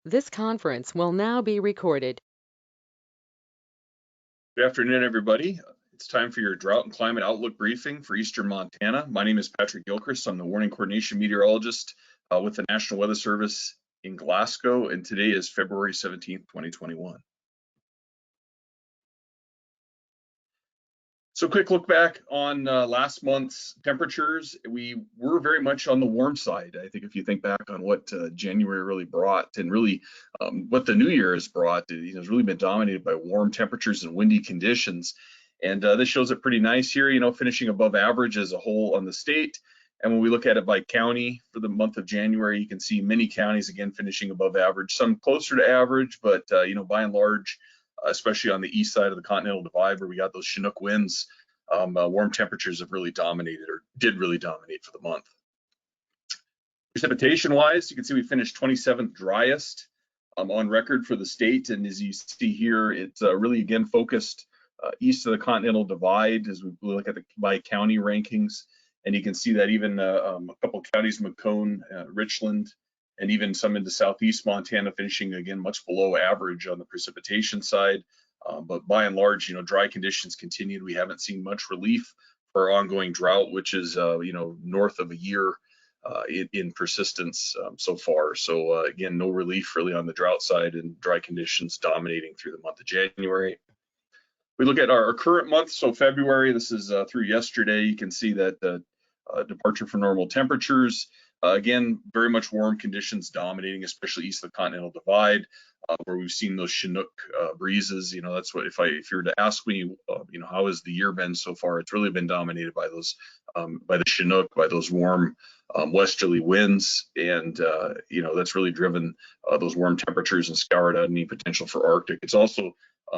This conference will now be recorded. Good afternoon, everybody. It's time for your drought and climate outlook briefing for Eastern Montana. My name is Patrick Gilchrist. I'm the warning coordination meteorologist with the National Weather Service in Glasgow, and today is February 17th, 2021. So quick look back on last month's temperatures. We were very much on the warm side. I think if you think back on what January really brought and really what the new year has brought, it's really been dominated by warm temperatures and windy conditions. And this shows it pretty nice here, finishing above average as a whole on the state. And when we look at it by county for the month of January, you can see many counties again finishing above average, some closer to average, but by and large, especially on the east side of the Continental Divide where we got those Chinook winds, warm temperatures have really dominated or did really dominate for the month. Precipitation wise, you can see we finished 27th driest on record for the state. And as you see here, it's really again focused east of the Continental Divide as we look at the by county rankings. And you can see that even a couple counties, Macomb, Richland, and even some into southeast Montana finishing again much below average on the precipitation side. But by and large, dry conditions continued. We haven't seen much relief for our ongoing drought, which is north of a year in persistence so far. So again, no relief really on the drought side and dry conditions dominating through the month of January. We look at our current month, so February, this is through yesterday. You can see that departure from normal temperatures. Again, very much warm conditions dominating, especially east of the Continental Divide, where we've seen those Chinook breezes. That's what if you were to ask me, how has the year been so far? It's really been dominated by those, by the Chinook, by those warm westerly winds, and that's really driven those warm temperatures and scoured out any potential for Arctic. It's also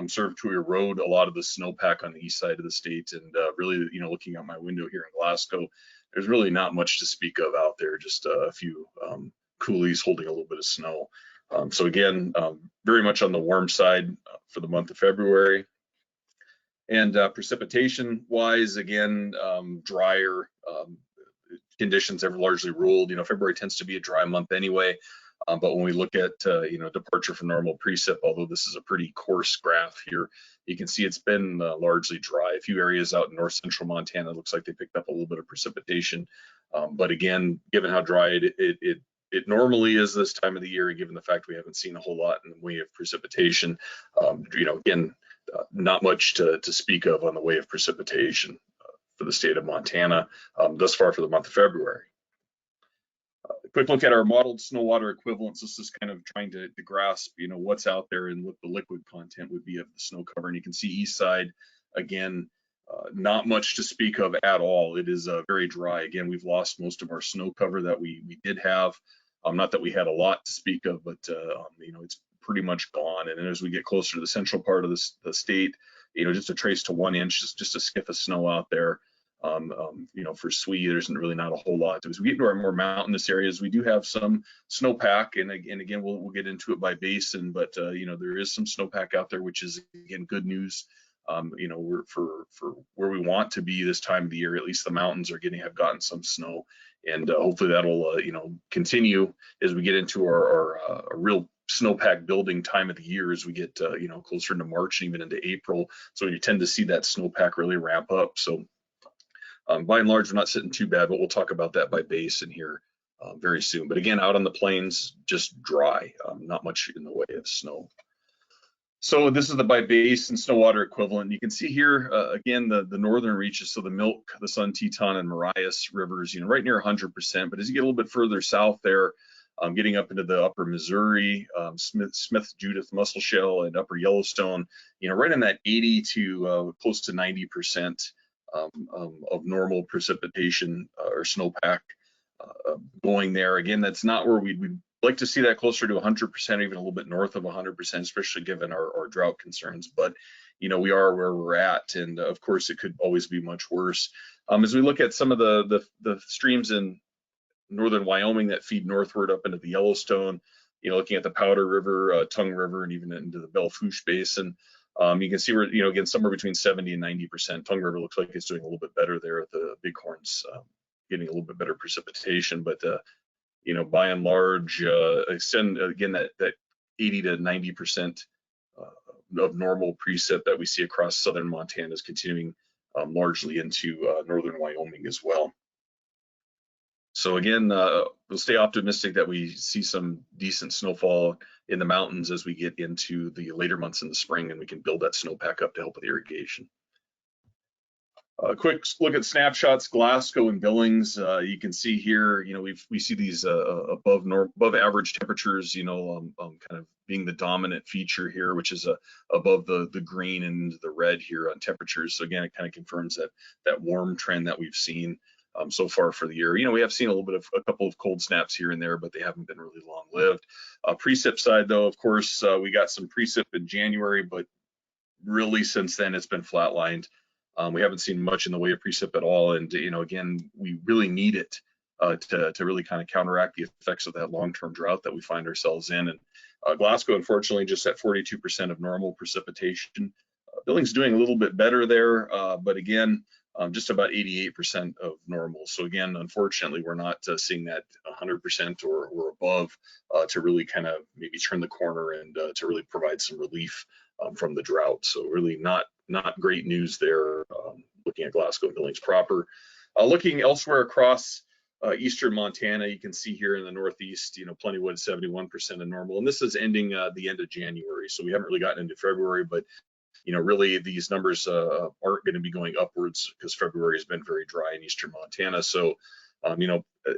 served to erode a lot of the snowpack on the east side of the state, and really, looking out my window here in Glasgow, there's really not much to speak of out there, just a few coulees holding a little bit of snow. So again, very much on the warm side for the month of February. And precipitation wise, again, drier conditions have largely ruled. February tends to be a dry month anyway. But when we look at departure from normal precip, although this is a pretty coarse graph here, you can see it's been largely dry. A few areas out in north central Montana looks like they picked up a little bit of precipitation. But again, given how dry it normally is this time of the year, and given the fact we haven't seen a whole lot in the way of precipitation, again, not much to speak of on the way of precipitation for the state of Montana thus far for the month of February. Quick look at our modeled snow water equivalents. This is kind of trying to grasp, what's out there and what the liquid content would be of the snow cover. And you can see east side, again, not much to speak of at all. It is very dry. Again, we've lost most of our snow cover that we did have. Not that we had a lot to speak of, but it's pretty much gone. And then as we get closer to the central part of the state, just a trace to 1 inch, just a skiff of snow out there. For SWE, there's really not a whole lot. As we get into our more mountainous areas, we do have some snowpack, and again, we'll get into it by basin, but there is some snowpack out there, which is again good news. We're for where we want to be this time of the year. At least the mountains have gotten some snow, and hopefully that'll continue as we get into our real snowpack building time of the year as we get closer into March and even into April. So you tend to see that snowpack really ramp up. So by and large, we're not sitting too bad, but we'll talk about that by basin here very soon. But again, out on the plains, just dry, not much in the way of snow. So this is the by basin snow water equivalent. You can see here, again, the northern reaches, so the Milk, the Sun, Teton, and Marias rivers, right near 100%. But as you get a little bit further south there, getting up into the upper Missouri, Smith, Judith, Musselshell, and upper Yellowstone, right in that 80 to close to 90%. Of normal precipitation or snowpack going there. Again, that's not where we'd like to see that closer to 100%, even a little bit north of 100%, especially given our drought concerns. But we are where we're at, and of course, it could always be much worse. As we look at some of the streams in northern Wyoming that feed northward up into the Yellowstone, looking at the Powder River, Tongue River, and even into the Belle Fourche Basin. You can see we're, again, somewhere between 70 and 90%. Tongue River looks like it's doing a little bit better there. The Bighorns getting a little bit better precipitation, but by and large, extend again that 80 to 90% of normal precip that we see across southern Montana is continuing largely into northern Wyoming as well. So again, we'll stay optimistic that we see some decent snowfall in the mountains as we get into the later months in the spring, and we can build that snowpack up to help with irrigation. A quick look at snapshots, Glasgow and Billings. You can see here, we see these above average temperatures, kind of being the dominant feature here, which is above the green and the red here on temperatures. So again, it kind of confirms that warm trend that we've seen so far for the year. We have seen a couple of cold snaps here and there, but they haven't been really long lived. Precip side though, of course, we got some precip in January, but really since then it's been flatlined. We haven't seen much in the way of precip at all, and again, we really need it to really kind of counteract the effects of that long-term drought that we find ourselves in. And Glasgow, unfortunately, just at 42% of normal precipitation. Billings doing a little bit better there, but again, just about 88% of normal. So again, unfortunately, we're not seeing that 100% or above to really kind of maybe turn the corner and to really provide some relief from the drought. So really not great news there, looking at Glasgow and Billings proper. Looking elsewhere across eastern Montana, you can see here in the northeast, Plentywood 71% of normal, and this is ending the end of January, so we haven't really gotten into February, but really these numbers aren't going to be going upwards because February has been very dry in eastern Montana. So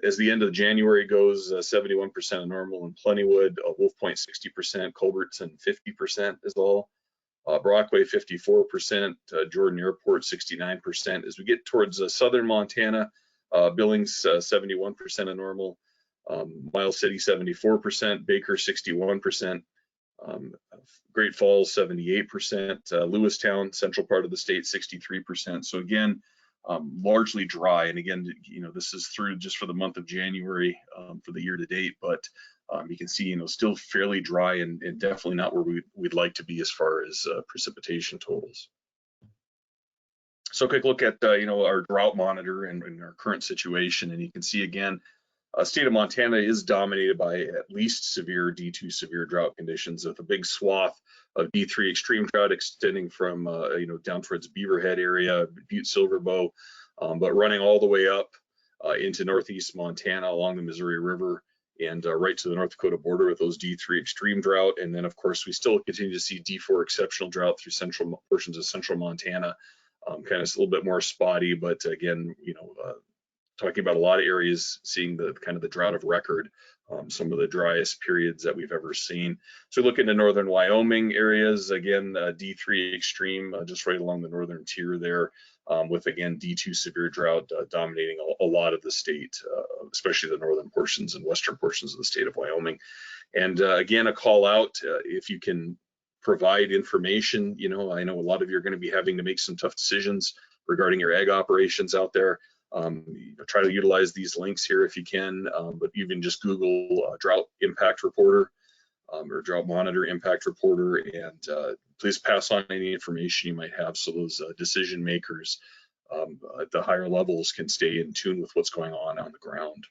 as the end of January goes, 71% of normal in Plentywood, Wolf Point 60%, Culbertson 50% is all. Brockway 54%, Jordan Airport 69%. As we get towards southern Montana, Billings 71% of normal, Miles City 74%, Baker 61%, Great Falls 78%, Lewistown, central part of the state 63%. So again, largely dry. And again, this is through just for the month of January for the year to date, but you can see, still fairly dry and definitely not where we'd like to be as far as precipitation totals. So a quick look at, our drought monitor and our current situation. And you can see again, state of Montana is dominated by at least severe D2 severe drought conditions, with a big swath of D3 extreme drought extending from, down towards Beaverhead area, Butte Silver Bow, but running all the way up into northeast Montana along the Missouri River and right to the North Dakota border with those D3 extreme drought. And then, of course, we still continue to see D4 exceptional drought through central portions of central Montana, kind of a little bit more spotty, but again, talking about a lot of areas seeing the kind of the drought of record, some of the driest periods that we've ever seen. So look into northern Wyoming areas, again, D3 extreme, just right along the northern tier there, with again, D2 severe drought dominating a lot of the state, especially the northern portions and western portions of the state of Wyoming. And again, a call out, if you can provide information, I know a lot of you are going to be having to make some tough decisions regarding your ag operations out there. Try to utilize these links here if you can, but even just Google drought impact reporter or drought monitor impact reporter, and please pass on any information you might have so those decision makers at the higher levels can stay in tune with what's going on the ground.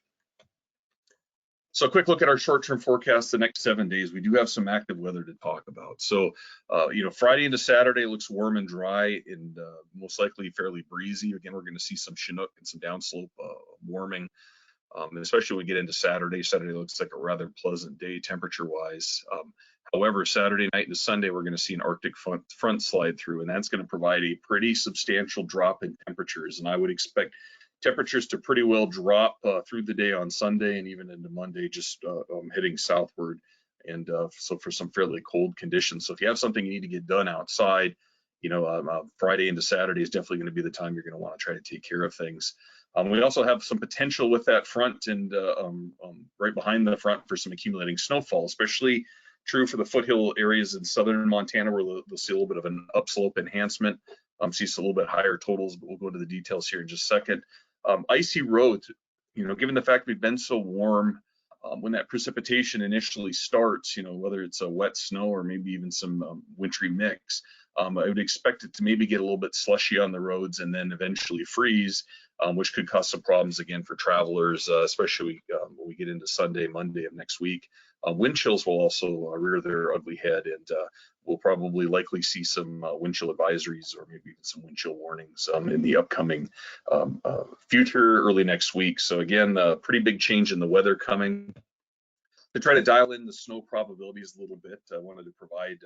So a quick look at our short-term forecast the next 7 days. We do have some active weather to talk about. So, Friday into Saturday looks warm and dry and most likely fairly breezy. Again, we're going to see some Chinook and some downslope warming, and especially when we get into Saturday. Saturday looks like a rather pleasant day temperature-wise. However, Saturday night into Sunday, we're going to see an Arctic front slide through, and that's going to provide a pretty substantial drop in temperatures. And I would expect temperatures to pretty well drop through the day on Sunday and even into Monday, just heading southward, and so for some fairly cold conditions. So if you have something you need to get done outside, Friday into Saturday is definitely going to be the time you're going to want to try to take care of things. We also have some potential with that front and right behind the front for some accumulating snowfall, especially true for the foothill areas in southern Montana, where they'll see a little bit of an upslope enhancement, see a little bit higher totals, but we'll go into the details here in just a second. Icy roads, given the fact we've been so warm, when that precipitation initially starts, whether it's a wet snow or maybe even some wintry mix, I would expect it to maybe get a little bit slushy on the roads and then eventually freeze, which could cause some problems again for travelers, especially when we get into Sunday, Monday of next week. Wind chills will also rear their ugly head, and we'll probably likely see some wind chill advisories or maybe even some wind chill warnings in the upcoming future, early next week. So again, a pretty big change in the weather coming. To try to dial in the snow probabilities a little bit, I wanted to provide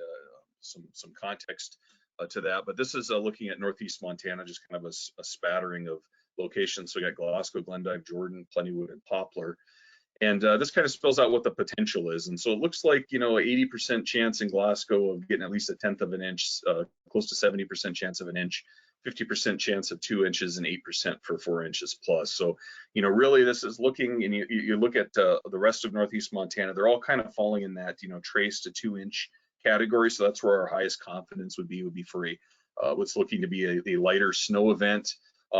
some context to that. But this is looking at northeast Montana, just kind of a spattering of locations. So we got Glasgow, Glendive, Jordan, Plentywood, and Poplar. And this kind of spells out what the potential is. And so it looks like, 80% chance in Glasgow of getting at least 1/10 of an inch, close to 70% chance of an inch, 50% chance of 2 inches, and 8% for 4 inches plus. So, really this is looking, and you look at the rest of northeast Montana, they're all kind of falling in that, trace to 2-inch category. So that's where our highest confidence would be for what's looking to be a lighter snow event.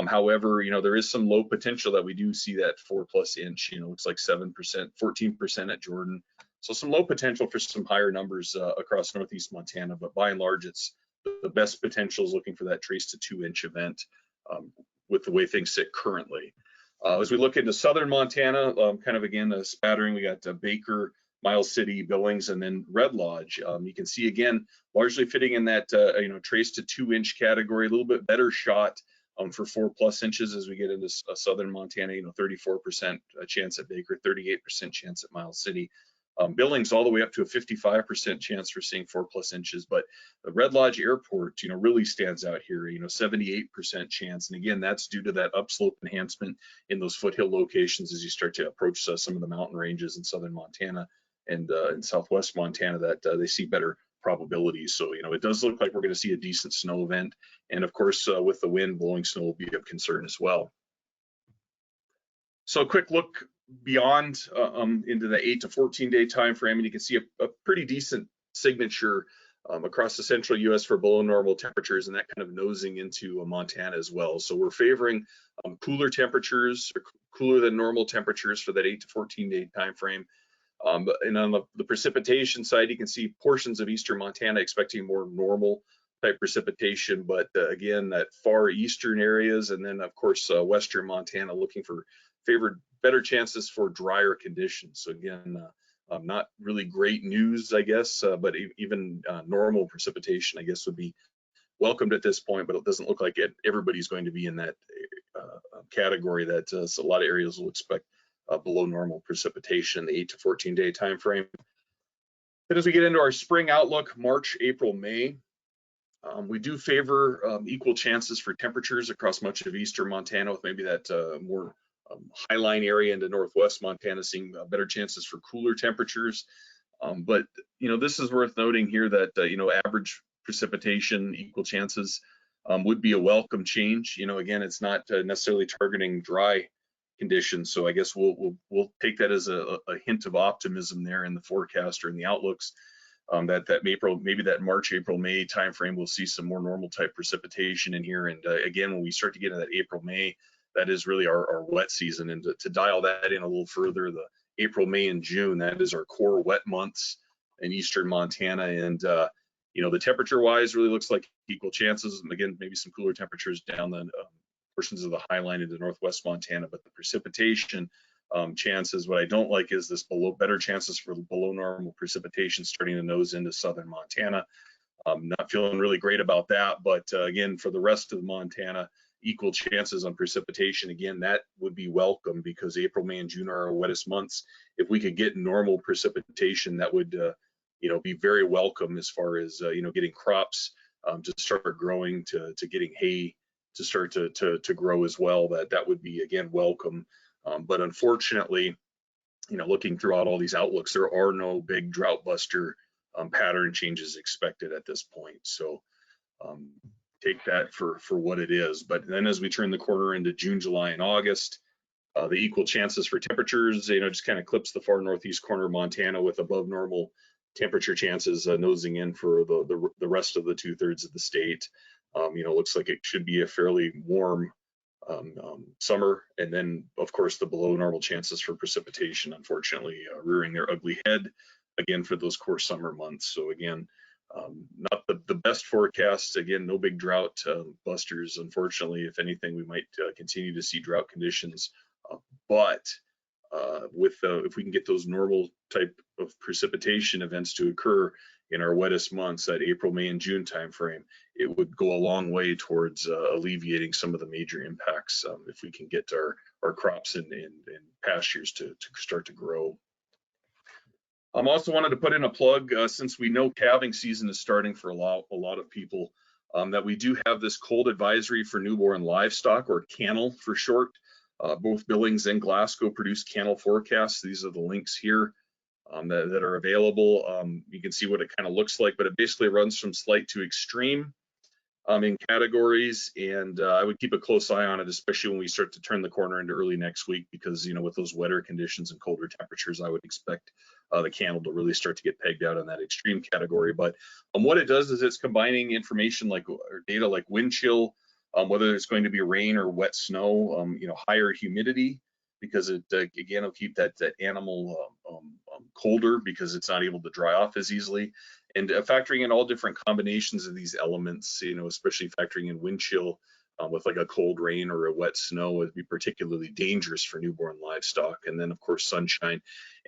However, there is some low potential that we do see that 4+ inch, looks like 7%, 14% at Jordan. So some low potential for some higher numbers across northeast Montana, but by and large, it's the best potential is looking for that trace to 2-inch event with the way things sit currently. As we look into southern Montana, kind of again, a spattering, we got Baker, Miles City, Billings, and then Red Lodge. You can see again, largely fitting in that, trace to 2-inch category, a little bit better shot for 4+ inches as we get into southern Montana, 34% chance at Baker, 38% chance at Miles City. Billings all the way up to a 55% chance for seeing 4+ inches, but the Red Lodge Airport, really stands out here, 78% chance. And again, that's due to that upslope enhancement in those foothill locations as you start to approach some of the mountain ranges in southern Montana and in southwest Montana that they see better probabilities. So, it does look like we're going to see a decent snow event. And of course, with the wind blowing snow will be of concern as well. So a quick look beyond into the 8 to 14 day time frame, and you can see a pretty decent signature across the central U.S. for below normal temperatures, and that kind of nosing into Montana as well. So we're favoring cooler temperatures, or cooler than normal temperatures for that 8 to 14 day time frame. And on the precipitation side, you can see portions of eastern Montana expecting more normal type precipitation, but again, that far eastern areas, and then of course western Montana looking for better chances for drier conditions. So again, not really great news, I guess, but even normal precipitation, I guess, would be welcomed at this point, but it doesn't look like everybody's going to be in that category that a lot of areas will expect below normal precipitation in the 8 to 14 day time frame. Then as we get into our spring outlook, March, April, May, we do favor equal chances for temperatures across much of eastern Montana, with maybe that more highline area into northwest Montana seeing better chances for cooler temperatures. But this is worth noting here that average precipitation, equal chances would be a welcome change. Again, it's not necessarily targeting dry conditions, so I guess we'll take that as a hint of optimism there in the forecast or in the outlooks. That maybe that March, April, May timeframe, we'll see some more normal type precipitation in here. And again, when we start to get into that April, May, that is really our wet season. And to dial that in a little further, the April, May, and June, that is our core wet months in eastern Montana. And the temperature-wise really looks like equal chances. And again, maybe some cooler temperatures down the portions of the highline into northwest Montana, but the precipitation chances, what I don't like is this better chances for below normal precipitation starting to nose into southern Montana. Not feeling really great about that, but again, for the rest of Montana, equal chances on precipitation. Again, that would be welcome because April, May, and June are our wettest months. If we could get normal precipitation, that would be very welcome as far as getting crops to start growing, to getting hay to start to grow as well. That would be again welcome. But unfortunately, looking throughout all these outlooks, there are no big drought buster pattern changes expected at this point. So take that for what it is. But then as we turn the corner into June, July, and August, the equal chances for temperatures, just kind of clips the far northeast corner of Montana with above normal temperature chances nosing in for the rest of the 2/3 of the state. Looks like it should be a fairly warm summer, and then of course the below normal chances for precipitation, unfortunately, rearing their ugly head again for those core summer months. So again, not the best forecast. Again, no big drought busters, unfortunately. If anything, we might continue to see drought conditions, but if we can get those normal type of precipitation events to occur in our wettest months, that April, May, and June timeframe, it would go a long way towards alleviating some of the major impacts if we can get our crops and pastures to start to grow. Also wanted to put in a plug, since we know calving season is starting for a lot of people, that we do have this cold advisory for newborn livestock, or CANL for short. Both Billings and Glasgow produce CANL forecasts. These are the links here that are available. You can see what it kind of looks like, but it basically runs from slight to extreme in categories, and I would keep a close eye on it, especially when we start to turn the corner into early next week, because with those wetter conditions and colder temperatures, I would expect the CANL to really start to get pegged out in that extreme category. But what it does is it's combining information or data like wind chill, whether it's going to be rain or wet snow, higher humidity, because it again will keep that animal colder because it's not able to dry off as easily, and factoring in all different combinations of these elements, especially factoring in wind chill with like a cold rain or a wet snow would be particularly dangerous for newborn livestock. And then of course sunshine,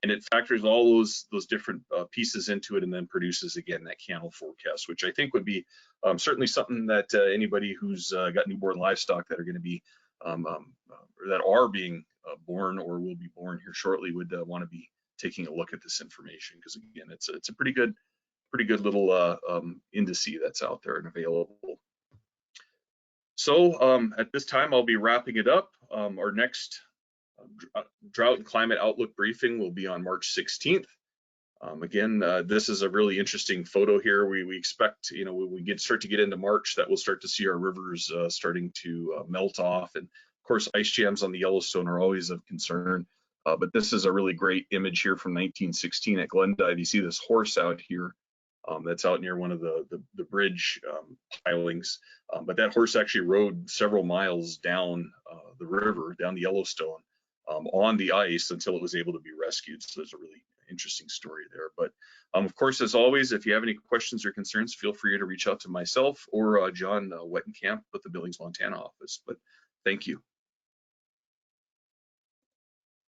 and it factors all those different pieces into it, and then produces again that CANL forecast, which I think would be certainly something that anybody who's got newborn livestock that are going to be that are being born or will be born here shortly would want to be taking a look at this information, because again it's a pretty good little indice that's out there and available. So at this time I'll be wrapping it up. Our next drought and climate outlook briefing will be on March 16th. Again, this is a really interesting photo here. We expect, when we start to get into March, that we'll start to see our rivers starting to melt off. And of course, ice jams on the Yellowstone are always of concern. But this is a really great image here from 1916 at Glendive. You see this horse out here that's out near one of the bridge pilings. But that horse actually rode several miles down the river, down the Yellowstone, on the ice until it was able to be rescued. So there's a really interesting story there. But of course, as always, if you have any questions or concerns, feel free to reach out to myself or John Wettenkamp with the Billings, Montana office. But thank you.